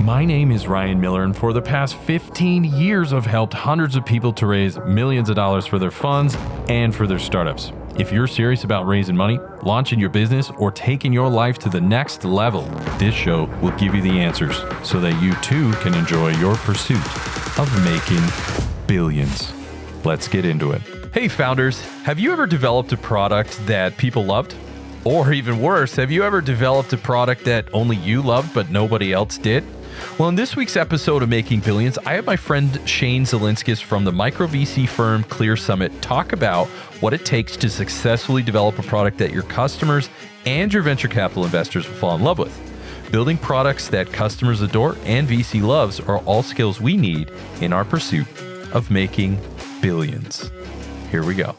My name is Ryan Miller, and for the past 15 years, I've helped hundreds of people to raise millions of dollars for their funds and for their startups. If you're serious about raising money, launching your business, or taking your life to the next level, this show will give you the answers so that you too can enjoy your pursuit of making billions. Let's get into it. Hey founders, have you ever developed a product that people loved? Or even worse, have you ever developed a product that only you loved but nobody else did? Well, in this week's episode of Making Billions, I have my friend Shane Zilinskas from the micro VC firm ClearSummit talk about what it takes to successfully develop a product that your customers and your venture capital investors will fall in love with. Building products that customers adore and VC loves are all skills we need in our pursuit of making billions. Here we go.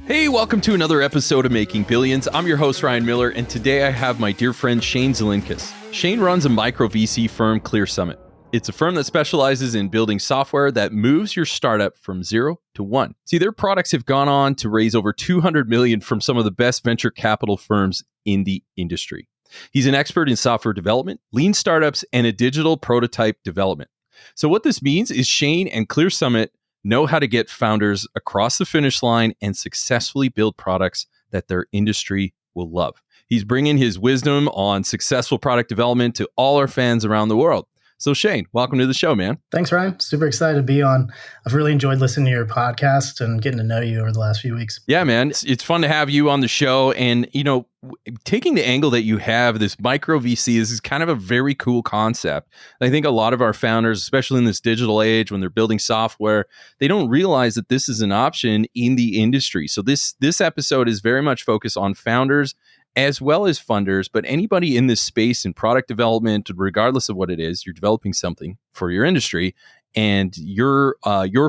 Hey, welcome to another episode of Making Billions. I'm your host, Ryan Miller, and today I have my dear friend Shane Zilinskas. Shane runs a micro VC firm, ClearSummit. It's a firm that specializes in building software that moves your startup from 0 to 1. See, their products have gone on to raise over $200 million from some of the best venture capital firms in the industry. He's an expert in software development, lean startups, and a digital prototype development. So what this means is Shane and ClearSummit know how to get founders across the finish line and successfully build products that their industry will love. He's bringing his wisdom on successful product development to all our fans around the world. So Shane, welcome to the show, man. Thanks, Ryan. Super excited to be on. I've really enjoyed listening to your podcast and getting to know you over the last few weeks. Yeah, man. It's fun to have you on the show. And, you know, taking the angle that you have, this micro VC is kind of a very cool concept. I think a lot of our founders, especially in this digital age, when they're building software, they don't realize that this is an option in the industry. So this episode is very much focused on founders as well as funders, but anybody in this space in product development, regardless of what it is, you're developing something for your industry, and your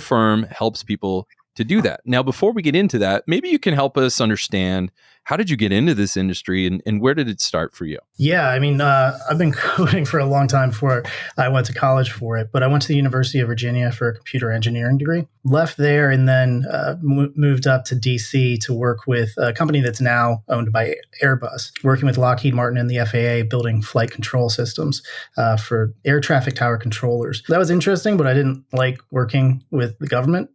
firm helps people to do that. Now, before we get into that, maybe you can help us understand, how did you get into this industry and where did it start for you? Yeah, I mean, I've been coding for a long time before I went to college for it, but I went to the University of Virginia for a computer engineering degree, left there, and then moved up to DC to work with a company that's now owned by Airbus, working with Lockheed Martin and the FAA, building flight control systems for air traffic tower controllers. That was interesting, but I didn't like working with the government,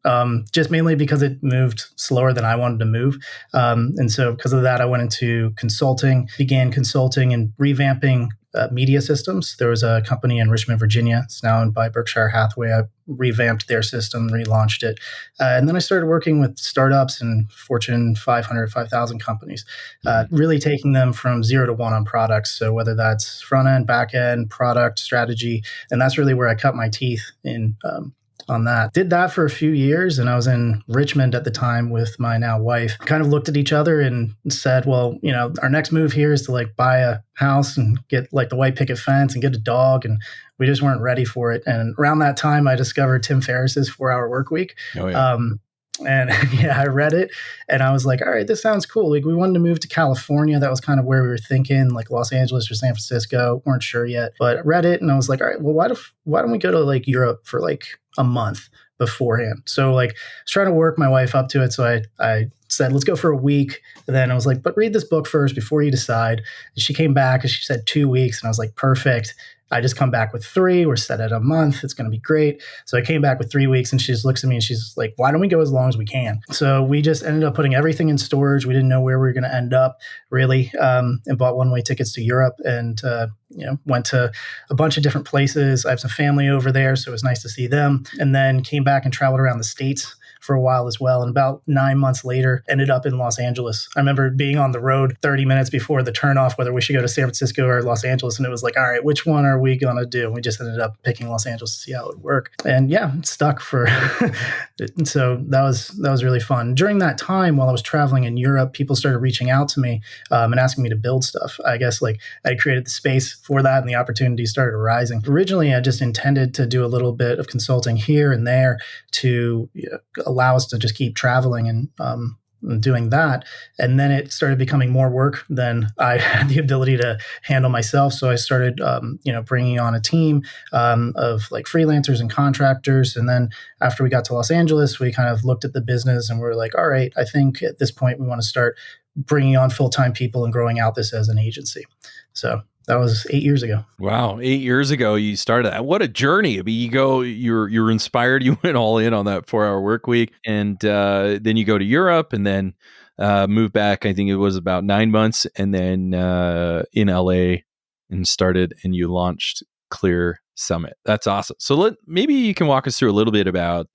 just mainly because it moved slower than I wanted to move. And so because of that, I went into consulting, began consulting and revamping media systems. There was a company in Richmond, Virginia. It's now owned by Berkshire Hathaway. I revamped their system, relaunched it. And then I started working with startups and Fortune 500, 5,000 companies, really taking them from 0 to 1 on products. So whether that's front end, back end, product, strategy, and that's really where I cut my teeth in on that. Did that for a few years, and I was in Richmond at the time with my now wife. Kind of looked at each other and said, well, you know, our next move here is to like buy a house and get like the white picket fence and get a dog, and we just weren't ready for it. And around that time, I discovered Tim Ferriss's 4-Hour Workweek. Oh, yeah. And yeah, I read it and I was like, all right, this sounds cool. Like we wanted to move to California. That was kind of where we were thinking, like Los Angeles or San Francisco. Weren't sure yet, but I read it and I was like, all right, well, why don't we go to like Europe for like a month beforehand? So like I was trying to work my wife up to it. So I said, let's go for a week. And then I was like, but read this book first before you decide. And she came back and she said 2 weeks. And I was like, perfect. I just come back with 3. We're set at a month. It's going to be great. So I came back with 3 weeks and she just looks at me and she's like, why don't we go as long as we can? So we just ended up putting everything in storage. We didn't know where we were going to end up really, and bought one-way tickets to Europe and, went to a bunch of different places. I have some family over there, so it was nice to see them. And then came back and traveled around the States for a while as well. And about 9 months later, ended up in Los Angeles. I remember being on the road 30 minutes before the turnoff, whether we should go to San Francisco or Los Angeles. And it was like, all right, which one are we going to do? And we just ended up picking Los Angeles to see how it would work. And yeah, it stuck for, so that was really fun. During that time, while I was traveling in Europe, people started reaching out to me and asking me to build stuff. I guess like I created the space for that and the opportunity started arising. Originally, I just intended to do a little bit of consulting here and there to allow us to just keep traveling and doing that. And then it started becoming more work than I had the ability to handle myself. So I started, bringing on a team of like freelancers and contractors. And then after we got to Los Angeles, we kind of looked at the business and we were like, all right, I think at this point we want to start bringing on full-time people and growing out this as an agency. So That was 8 years ago. Wow, 8 years ago you started that. What a journey! I mean, you're inspired. You went all in on that 4-hour work week, and then you go to Europe, and then move back. I think it was about 9 months, and then in LA, and started, and you launched ClearSummit. That's awesome. So maybe you can walk us through a little bit about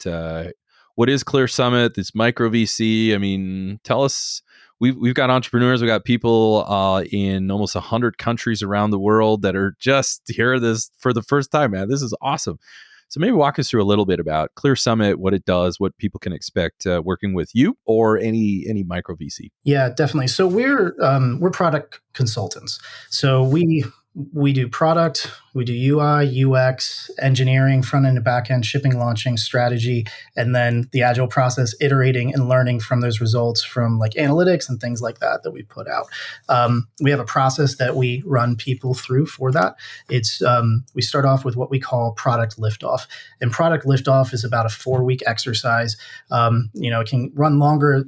what is ClearSummit, this micro VC. I mean, tell us. We've got entrepreneurs, we've got people in almost 100 countries around the world that are just hearing this for the first time, man. This is awesome. So maybe walk us through a little bit about ClearSummit, what it does, what people can expect working with you or any micro VC. Yeah, definitely. So we're product consultants. So we do product, we do UI, UX, engineering, front end and back end, shipping, launching, strategy, and then the agile process, iterating and learning from those results from like analytics and things like that we put out. We have a process that we run people through for that. It's we start off with what we call product liftoff, and product liftoff is about a 4-week exercise. It can run longer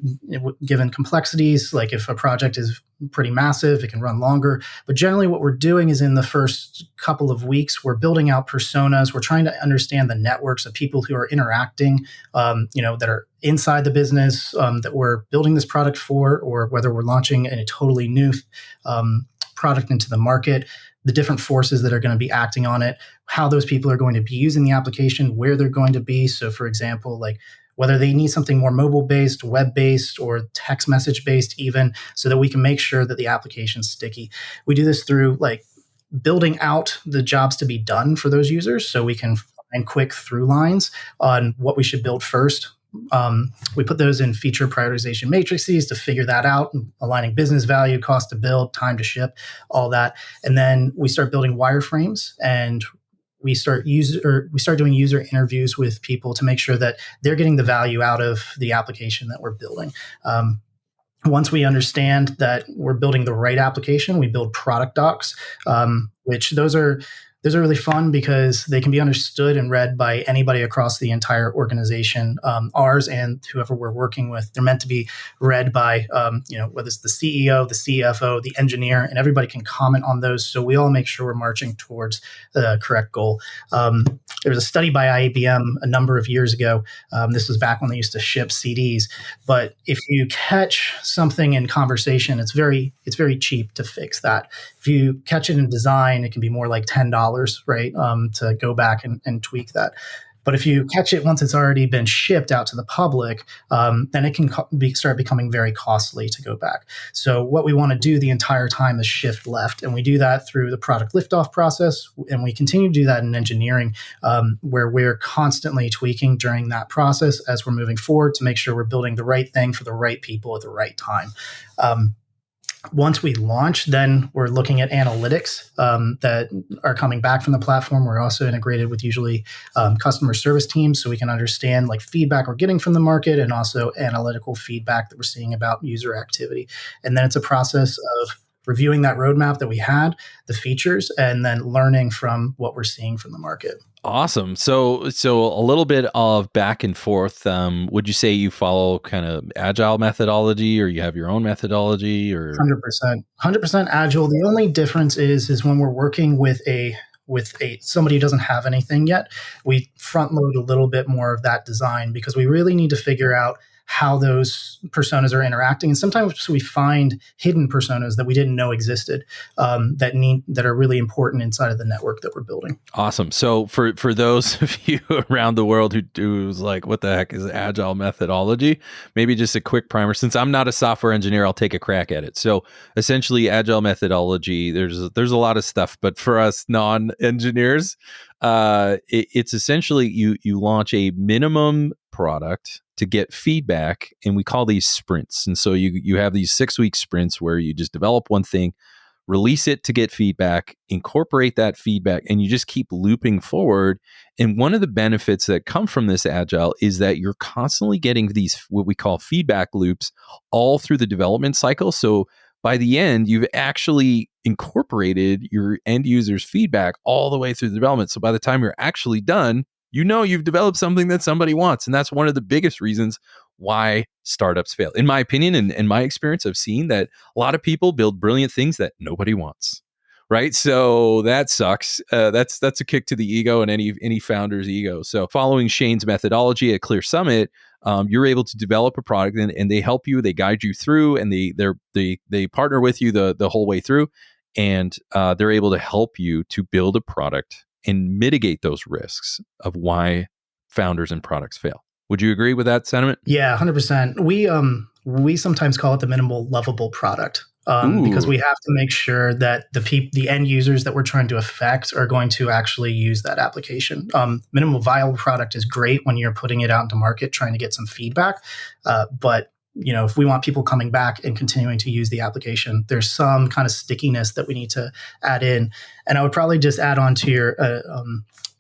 given complexities. Like if a project is pretty massive, it can run longer. But generally what we're doing is in the first couple of weeks, we're building out personas. We're trying to understand the networks of people who are interacting, that are inside the business that we're building this product for, or whether we're launching a totally new product into the market, the different forces that are going to be acting on it, how those people are going to be using the application, where they're going to be. So for example, like whether they need something more mobile-based, web-based, or text message-based even, so that we can make sure that the application's sticky. We do this through like building out the jobs to be done for those users, so we can find quick through lines on what we should build first. We put those in feature prioritization matrices to figure that out, aligning business value, cost to build, time to ship, all that. And then we start building wireframes, and we start doing user interviews with people to make sure that they're getting the value out of the application that we're building. Once we understand that we're building the right application, we build product docs, which those are really fun because they can be understood and read by anybody across the entire organization, ours and whoever we're working with. They're meant to be read by, whether it's the CEO, the CFO, the engineer, and everybody can comment on those. So we all make sure we're marching towards the correct goal. There was a study by IBM a number of years ago. This was back when they used to ship CDs. But if you catch something in conversation, it's very cheap to fix that. If you catch it in design, it can be more like $10, right, to go back and tweak that. But if you catch it once it's already been shipped out to the public, then it can start becoming very costly to go back. So what we want to do the entire time is shift left. And we do that through the product liftoff process. And we continue to do that in engineering, where we're constantly tweaking during that process as we're moving forward to make sure we're building the right thing for the right people at the right time. Once we launch, then we're looking at analytics that are coming back from the platform. We're also integrated with usually customer service teams, so we can understand like feedback we're getting from the market and also analytical feedback that we're seeing about user activity. And then it's a process of reviewing that roadmap that we had, the features, and then learning from what we're seeing from the market. Awesome. So a little bit of back and forth. Would you say you follow kind of agile methodology, or you have your own methodology, or 100% agile? The only difference is when we're working with somebody who doesn't have anything yet, we front load a little bit more of that design because we really need to figure out how those personas are interacting. And sometimes we find hidden personas that we didn't know existed that are really important inside of the network that we're building. Awesome. So for those of you around the world who's like, what the heck is agile methodology? Maybe just a quick primer. Since I'm not a software engineer, I'll take a crack at it. So essentially agile methodology, there's a lot of stuff, but for us non-engineers, it's essentially you launch a minimum product to get feedback, and we call these sprints. And so you have these 6-week sprints where you just develop one thing, release it to get feedback, incorporate that feedback, and you just keep looping forward. And one of the benefits that come from this agile is that you're constantly getting these what we call feedback loops all through the development cycle. So by the end, you've actually incorporated your end user's feedback all the way through the development. So by the time you're actually done, you've developed something that somebody wants. And that's one of the biggest reasons why startups fail. In my opinion and my experience, I've seen that a lot of people build brilliant things that nobody wants, right? So that sucks. That's a kick to the ego and any founder's ego. So following Shane's methodology at ClearSummit, you're able to develop a product, and they help you, they guide you through, and they partner with you the whole way through, and they're able to help you to build a product and mitigate those risks of why founders and products fail. Would you agree with that sentiment? Yeah, 100%. We sometimes call it the minimal lovable product. Because we have to make sure that the end users that we're trying to affect are going to actually use that application. Minimal viable product is great when you're putting it out into market, trying to get some feedback. But if we want people coming back and continuing to use the application, there's some kind of stickiness that we need to add in. And I would probably just add on to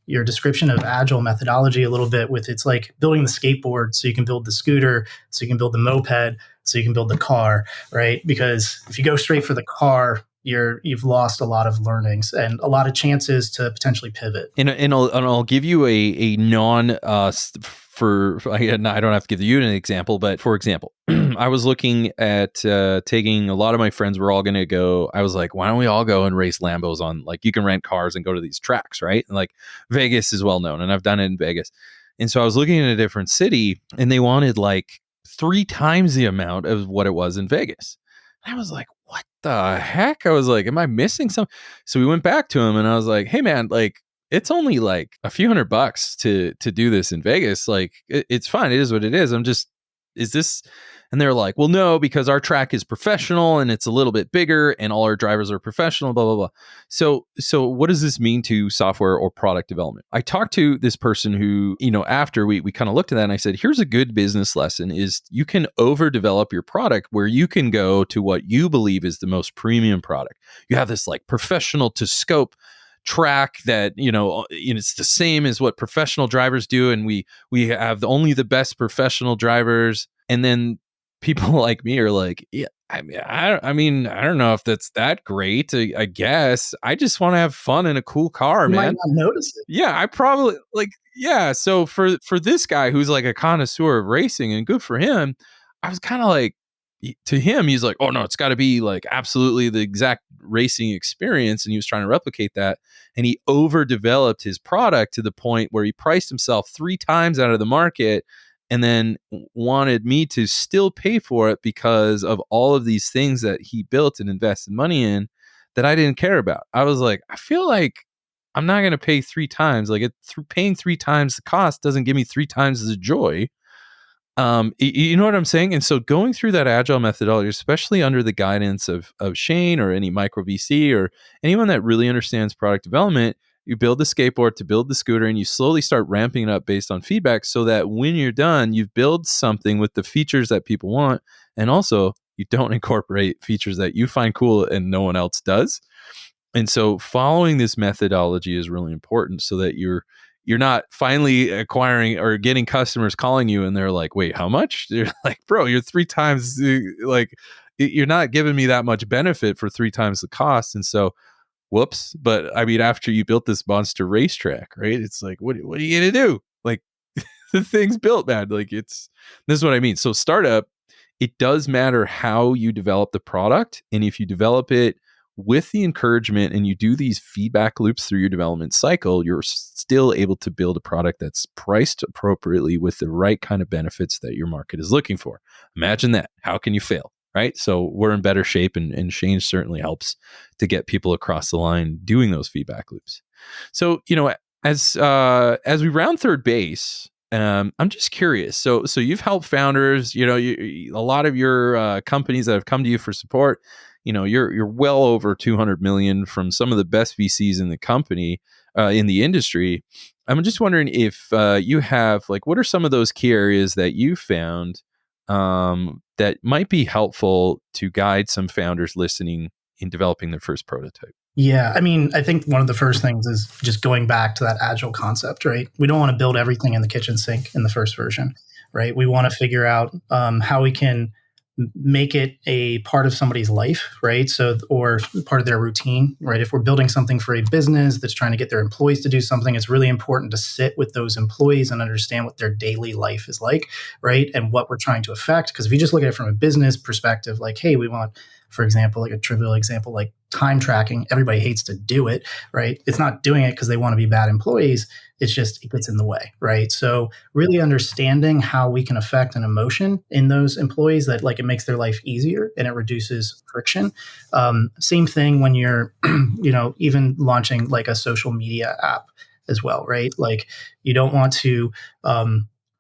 your description of agile methodology a little bit with it's like building the skateboard so you can build the scooter, so you can build the moped, so you can build the car, right? Because if you go straight for the car, you've lost a lot of learnings and a lot of chances to potentially pivot. And I'll give you a non I don't have to give you an example, but for example, I was looking at taking a lot of my friends. We're all going to go. I was like, why don't we all go and race Lambos on, like, you can rent cars and go to these tracks, right? And like Vegas is well known, and I've done it in Vegas. And so I was looking in a different city, and they wanted like 3 times the amount of what it was in Vegas. And I was like, what the heck? I was like, am I missing something? So we went back to him, and I was like, hey man, like, it's only like a few $100 to do this in Vegas. Like, it's fine. It is what it is. Is this? And they're like, well, no, because our track is professional and it's a little bit bigger and all our drivers are professional, blah, blah, blah. So what does this mean to software or product development? I talked to this person who, after we kind of looked at that, and I said, here's a good business lesson is you can overdevelop your product where you can go to what you believe is the most premium product. You have this like professional to scope track that it's the same as what professional drivers do, and we have only the best professional drivers. And then people like me are like, yeah, I don't know if that's that great. I guess I just want to have fun in a cool car, You man. might not notice it. Yeah, I probably so for this guy who's like a connoisseur of racing, and good for him, I was kind of like, to him, he's like, oh no, it's got to be like absolutely the exact racing experience. And he was trying to replicate that. And he overdeveloped his product to the point where he priced himself 3 times out of the market, and then wanted me to still pay for it because of all of these things that he built and invested money in that I didn't care about. I was like, I feel like I'm not going to pay 3 times. Like, paying 3 times the cost doesn't give me 3 times the joy. You know what I'm saying? And so going through that agile methodology, especially under the guidance of Shane or any micro VC or anyone that really understands product development, you build the skateboard to build the scooter, and you slowly start ramping it up based on feedback so that when you're done, you build something with the features that people want. And also you don't incorporate features that you find cool and no one else does. And so following this methodology is really important so that you're not finally acquiring or getting customers calling you and they're like, wait, how much? You're like, bro, you're 3 times, like, you're not giving me that much benefit for 3 times the cost. And so, whoops. But I mean, after you built this monster racetrack, right? It's like, what are you going to do? Like, the thing's built, man. Like, this is what I mean. So startup, it does matter how you develop the product. And if you develop it with the encouragement and you do these feedback loops through your development cycle, you're still able to build a product that's priced appropriately with the right kind of benefits that your market is looking for. Imagine that. How can you fail? Right? So we're in better shape, and Shane certainly helps to get people across the line doing those feedback loops. So, as we round third base, I'm just curious. So you've helped founders, a lot of your companies that have come to you for support, you're well over 200 million from some of the best VCs in the company, in the industry. I'm just wondering if you have, like, what are some of those key areas that you found that might be helpful to guide some founders listening in developing their first prototype? Yeah, I mean, I think one of the first things is just going back to that agile concept, right? We don't want to build everything in the kitchen sink in the first version, right? We want to figure out how we can make it a part of somebody's life, right? So, or part of their routine, right? If we're building something for a business that's trying to get their employees to do something, it's really important to sit with those employees and understand what their daily life is like, right? And what we're trying to affect. Because if you just look at it from a business perspective, like, hey, we want for example, like a trivial example, like time tracking. Everybody hates to do it, right? It's not doing it because they want to be bad employees. It's just, it gets in the way, right? So really understanding how we can affect an emotion in those employees that like it makes their life easier and it reduces friction. Same thing when you're, even launching like a social media app as well, right? Like you don't want to,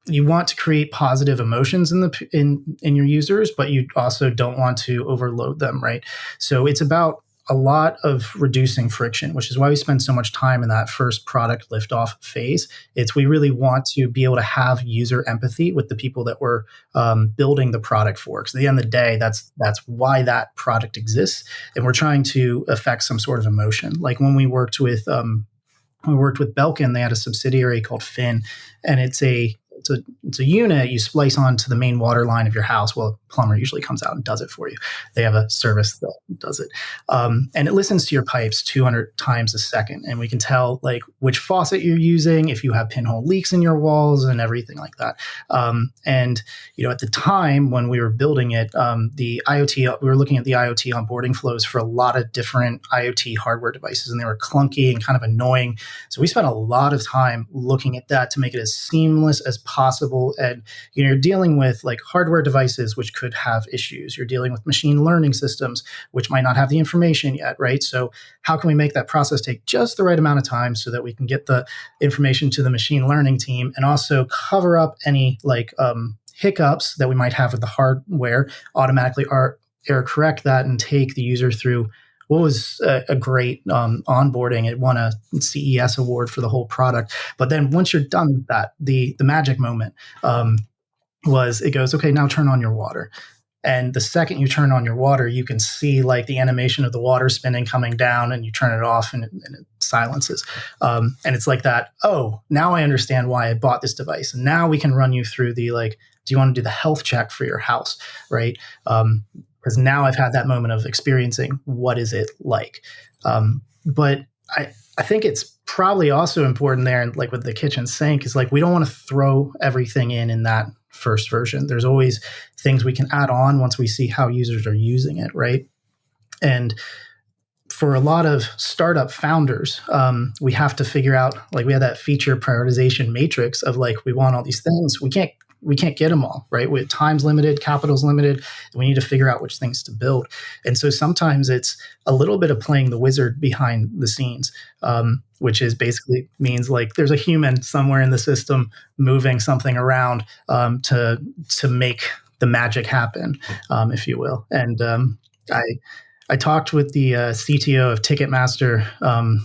you want to create positive emotions in your users, but you also don't want to overload them, right? So it's about a lot of reducing friction, which is why we spend so much time in that first product liftoff phase. We really want to be able to have user empathy with the people that we're building the product for. Because at the end of the day, that's why that product exists, and we're trying to affect some sort of emotion. Like when we worked with Belkin, they had a subsidiary called Fin, and it's a unit you splice onto the main water line of your house. Well, a plumber usually comes out and does it for you. They have a service that does it. And it listens to your pipes 200 times a second. And we can tell like which faucet you're using, if you have pinhole leaks in your walls and everything like that. And at the time when we were building it, the IoT, we were looking at the IoT onboarding flows for a lot of different IoT hardware devices, and they were clunky and kind of annoying. So we spent a lot of time looking at that to make it as seamless as possible. And you're dealing with like hardware devices which could have issues. You're dealing with machine learning systems which might not have the information yet, right? So how can we make that process take just the right amount of time so that we can get the information to the machine learning team and also cover up any like hiccups that we might have with the hardware, automatically error correct that and take the user through what was a great onboarding. It won a CES award for the whole product. But then once you're done with that, the magic moment was it goes, okay, now turn on your water. And the second you turn on your water, you can see like the animation of the water spinning coming down, and you turn it off and it silences. And it's like that, oh, now I understand why I bought this device. And now we can run you through the like, do you want to do the health check for your house, right? Because now I've had that moment of experiencing what is it like. But I think it's probably also important there, and like with the kitchen sink, is like we don't want to throw everything in that first version. There's always things we can add on once we see how users are using it, right? And for a lot of startup founders, we have to figure out, like we had that feature prioritization matrix of like, we want all these things. We can't get them all, right? With time's limited, capital's limited. We need to figure out which things to build. And so sometimes it's a little bit of playing the wizard behind the scenes, which is basically means like there's a human somewhere in the system moving something around to make the magic happen, if you will. And I talked with the CTO of Ticketmaster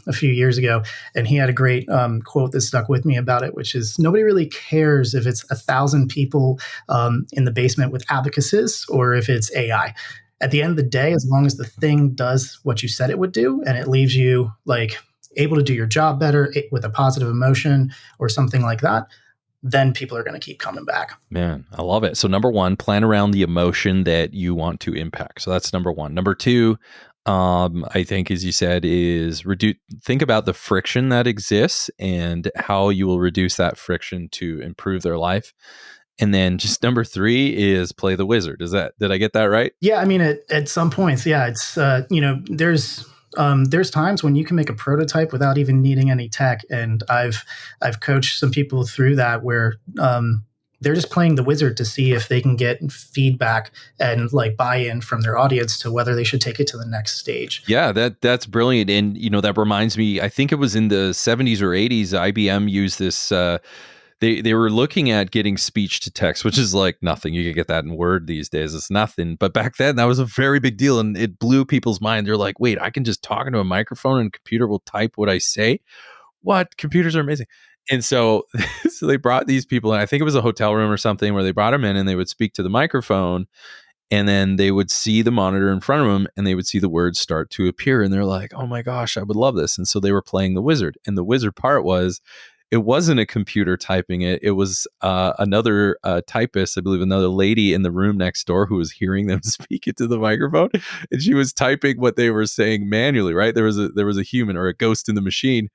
a few years ago, and he had a great quote that stuck with me about it, which is nobody really cares if it's 1,000 people in the basement with abacuses or if it's AI. At the end of the day, as long as the thing does what you said it would do and it leaves you like able to do your job better with a positive emotion or something like that, then people are going to keep coming back. Man, I love it. So number one, plan around the emotion that you want to impact. So that's number one. Number two, I think, as you said, is think about the friction that exists and how you will reduce that friction to improve their life. And then just number three is play the wizard. Did I get that right? Yeah. I mean, at some points, yeah, it's, there's times when you can make a prototype without even needing any tech. And I've coached some people through that where, they're just playing the wizard to see if they can get feedback and like buy-in from their audience to whether they should take it to the next stage. Yeah, that's brilliant. And, that reminds me, I think it was in the 70s or 80s, IBM used this, they were looking at getting speech to text, which is like nothing. You can get that in Word these days. It's nothing. But back then, that was a very big deal. And it blew people's mind. They're like, wait, I can just talk into a microphone and a computer will type what I say? What? Computers are amazing. And so they brought these people, and I think it was a hotel room or something, where they brought them in and they would speak to the microphone, and then they would see the monitor in front of them and they would see the words start to appear. And they're like, oh my gosh, I would love this. And so they were playing the wizard. And the wizard part was it wasn't a computer typing it. It was another typist, I believe, another lady in the room next door who was hearing them speak into the microphone, and she was typing what they were saying manually. Right, there was a human or a ghost in the machine,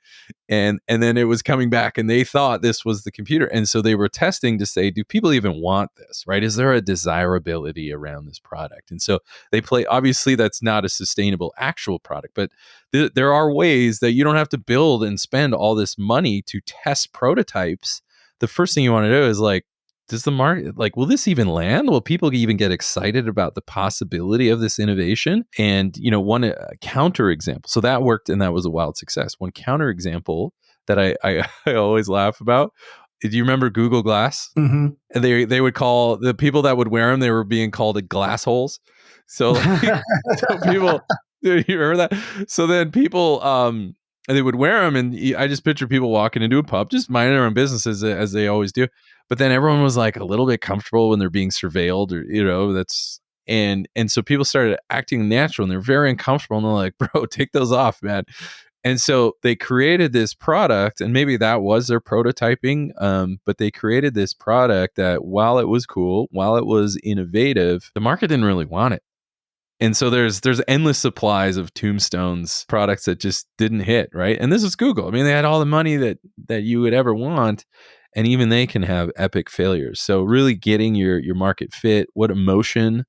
and then it was coming back, and they thought this was the computer, and so they were testing to say, do people even want this? Right, is there a desirability around this product? And so they play. Obviously, that's not a sustainable actual product, but there are ways that you don't have to build and spend all this money to test prototypes. The first thing you want to do is like, does the market, like, will this even land? Will people even get excited about the possibility of this innovation? And, one counter example. So that worked, and that was a wild success. One counter example that I I always laugh about. Do you remember Google Glass? Mm-hmm. And they would call the people that would wear them, they were being called glass holes. So, so people, do you remember that? So then people, they would wear them, and I just picture people walking into a pub, just minding their own businesses as they always do. But then everyone was like a little bit comfortable when they're being surveilled, or that's and so people started acting natural, and they're very uncomfortable, and they're like, "Bro, take those off, man." And so they created this product, and maybe that was their prototyping, but they created this product that, while it was cool, while it was innovative, the market didn't really want it. And so there's endless supplies of tombstones products that just didn't hit, right? And this is Google. I mean, they had all the money that you would ever want, and even they can have epic failures. So really getting your market fit, what emotion,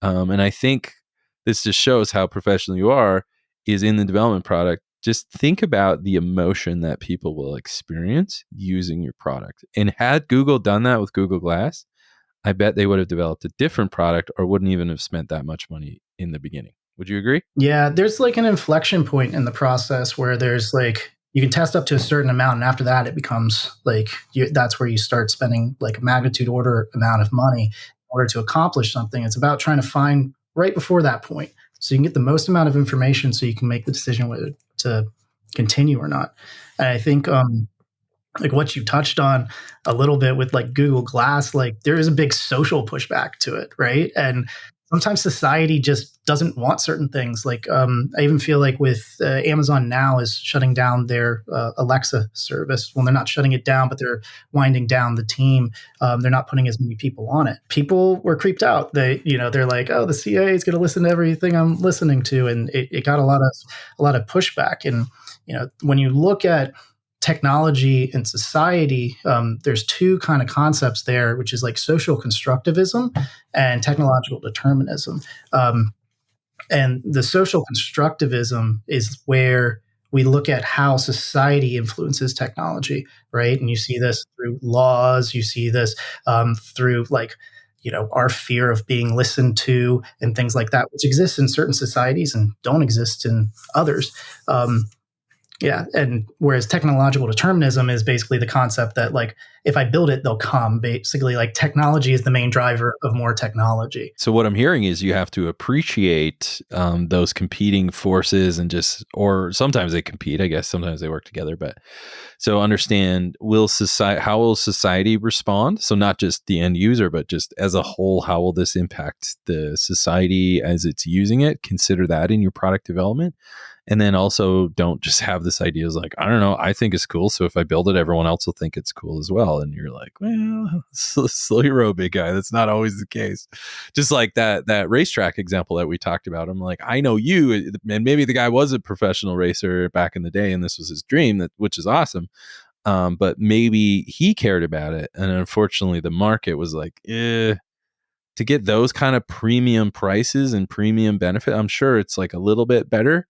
and I think this just shows how professional you are, is in the development product. Just think about the emotion that people will experience using your product. And had Google done that with Google Glass, I bet they would have developed a different product, or wouldn't even have spent that much money in the beginning. Would you agree? Yeah, there's like an inflection point in the process where there's like, you can test up to a certain amount, and after that, it becomes like that's where you start spending like a magnitude order amount of money in order to accomplish something. It's about trying to find right before that point, so you can get the most amount of information, so you can make the decision whether to continue or not. And I think like what you touched on a little bit with like Google Glass, like there is a big social pushback to it, right? And sometimes society just doesn't want certain things. Like I even feel like with Amazon now is shutting down their Alexa service. Well, they're not shutting it down, but they're winding down the team. They're not putting as many people on it. People were creeped out. They're like, oh, the CIA is going to listen to everything I'm listening to, and it got a lot of pushback. And when you look at technology and society, there's two kind of concepts there, which is like social constructivism and technological determinism. And the social constructivism is where we look at how society influences technology, right? And you see this through laws, you see this through like, our fear of being listened to and things like that, which exists in certain societies and don't exist in others. Yeah. And whereas technological determinism is basically the concept that like, if I build it, they'll come. Basically, like technology is the main driver of more technology. So what I'm hearing is you have to appreciate those competing forces, and or sometimes they compete, I guess, sometimes they work together. But so understand, how will society respond? So not just the end user, but just as a whole, how will this impact the society as it's using it? Consider that in your product development. And then also don't just have this idea as like, I don't know, I think it's cool, so if I build it, everyone else will think it's cool as well. And you're like, well, slow your roll, big guy. That's not always the case. Just like that racetrack example that we talked about. I'm like, I know you, and maybe the guy was a professional racer back in the day, and this was his dream, which is awesome. But maybe he cared about it. And unfortunately, the market was like, to get those kind of premium prices and premium benefit, I'm sure it's like a little bit better,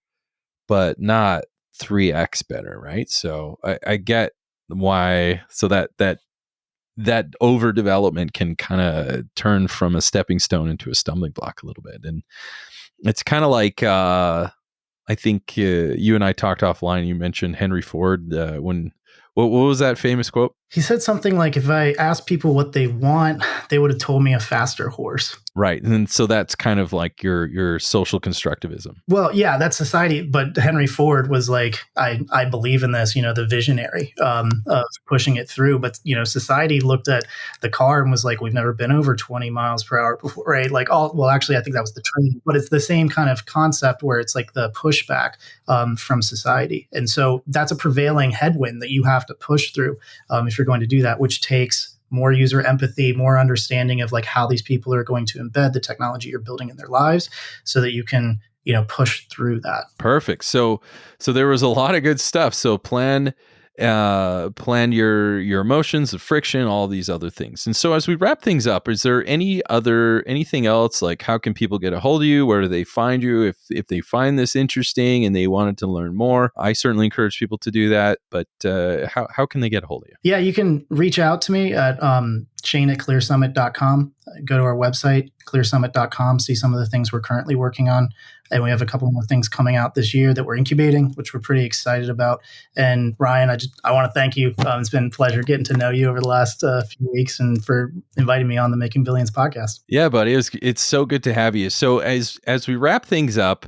but not 3x better, right? So I get why. So that overdevelopment can kind of turn from a stepping stone into a stumbling block a little bit. And it's kind of like I think you and I talked offline. You mentioned Henry Ford. What was that famous quote? He said something like, if I asked people what they want, they would have told me a faster horse. Right. And so that's kind of like your social constructivism. Well, yeah, that's society. But Henry Ford was like, I believe in this, the visionary of pushing it through. But, society looked at the car and was like, we've never been over 20 miles per hour before, right? Like, actually, I think that was the train. But it's the same kind of concept where it's like the pushback from society. And so that's a prevailing headwind that you have to push through if you're going to do that, which takes more user empathy, more understanding of like how these people are going to embed the technology you're building in their lives so that you can, push through that. Perfect. So there was a lot of good stuff. So plan your emotions, the friction, all these other things. And so as we wrap things up, is there anything else? Like, how can people get a hold of you? Where do they find you? If they find this interesting and they wanted to learn more, I certainly encourage people to do that. But how can they get a hold of you? Yeah, you can reach out to me at Shane@ClearSummit.com. Go to our website, ClearSummit.com, see some of the things we're currently working on. And we have a couple more things coming out this year that we're incubating, which we're pretty excited about. And Ryan, I want to thank you. It's been a pleasure getting to know you over the last few weeks and for inviting me on the Making Billions podcast. Yeah, buddy, it's so good to have you. So as we wrap things up,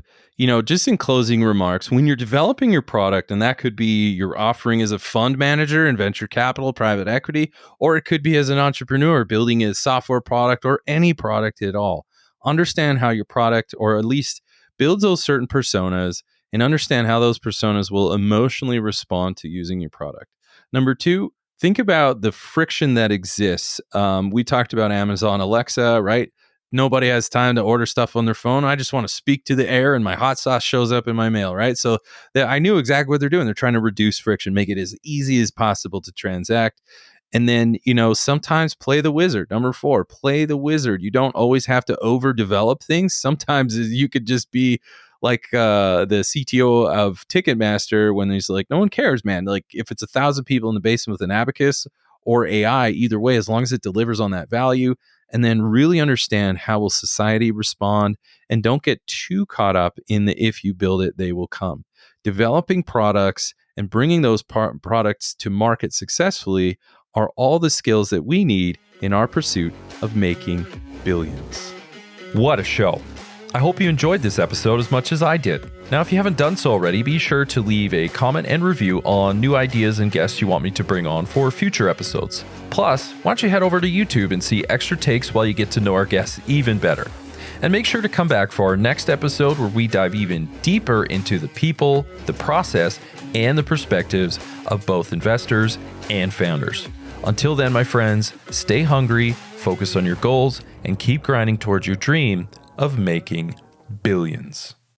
just in closing remarks, when you're developing your product, and that could be your offering as a fund manager in venture capital, private equity, or it could be as an entrepreneur building a software product or any product at all, understand how your product, or at least build those certain personas and understand how those personas will emotionally respond to using your product. Number two, think about the friction that exists. We talked about Amazon Alexa, right? Nobody has time to order stuff on their phone. I just want to speak to the air and my hot sauce shows up in my mail, right? So I knew exactly what they're doing. They're trying to reduce friction, make it as easy as possible to transact. And then, sometimes play the wizard. Number 4, play the wizard. You don't always have to overdevelop things. Sometimes you could just be like the CTO of Ticketmaster when he's like, no one cares, man. Like if it's 1,000 people in the basement with an abacus or AI, either way, as long as it delivers on that value, and then really understand how will society respond, and don't get too caught up in the if you build it, they will come. Developing products and bringing those products to market successfully are all the skills that we need in our pursuit of making billions. What a show. I hope you enjoyed this episode as much as I did. Now, if you haven't done so already, be sure to leave a comment and review on new ideas and guests you want me to bring on for future episodes. Plus, why don't you head over to YouTube and see extra takes while you get to know our guests even better. And make sure to come back for our next episode where we dive even deeper into the people, the process, and the perspectives of both investors and founders. Until then, my friends, stay hungry, focus on your goals, and keep grinding towards your dream of making billions.